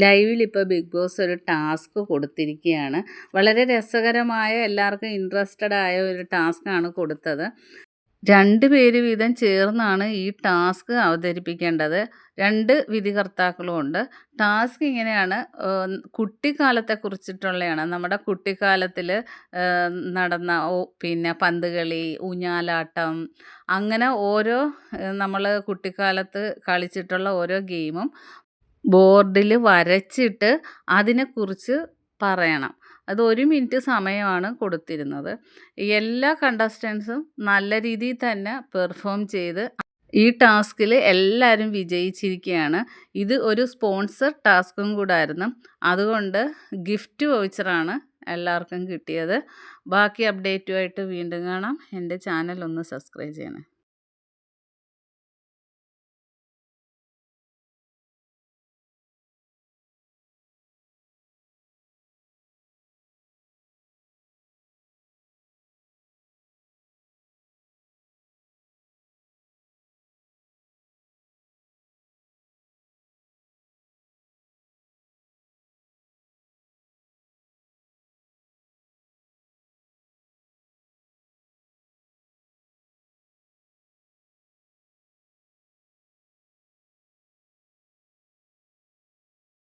ലൈവിൽ ഇപ്പോൾ big boss ഒരു ടാസ്ക് കൊടുത്തിരിക്കുകയാണ്. വളരെ രസകരമായ എല്ലാവർക്കും ഇൻട്രസ്റ്റഡ് ആയ ഒരു ടാസ്ക്കാണ് കൊടുത്തത്. 2 പേര് വീതം ചേർന്നാണ് ഈ ടാസ്ക് അവതരിപ്പിക്കേണ്ടത്. 2 വിധികർത്താക്കളുമുണ്ട്. ടാസ്ക് ഇങ്ങനെയാണ്. കുട്ടിക്കാലത്തെക്കുറിച്ചിട്ടുള്ളതാണ്. നമ്മുടെ കുട്ടിക്കാലത്തിൽ നടന്ന പിന്നെ പന്തുകളി, ഊഞ്ഞാലാട്ടം, അങ്ങനെ ഓരോ നമ്മൾ കുട്ടിക്കാലത്ത് കളിച്ചിട്ടുള്ള ഓരോ ഗെയിമും ബോർഡിൽ വരച്ചിട്ട് അതിനെക്കുറിച്ച് പറയണം. അത് 1 മിനിറ്റ് സമയമാണ് കൊടുത്തിരുന്നത്. എല്ലാ കണ്ടസ്റ്റൻസും നല്ല രീതിയിൽ തന്നെ പെർഫോം ചെയ്ത് ഈ ടാസ്കിൽ എല്ലാവരും വിജയിച്ചിരിക്കുകയാണ്. ഇത് ഒരു സ്പോൺസർ ടാസ്കും കൂടായിരുന്നു. അതുകൊണ്ട് ഗിഫ്റ്റ് വൗച്ചറാണ് എല്ലാവർക്കും കിട്ടിയത്. ബാക്കി അപ്ഡേറ്റുമായിട്ട് വീണ്ടും കാണാം. എൻ്റെ ചാനൽ ഒന്ന് സബ്സ്ക്രൈബ് ചെയ്യണേ.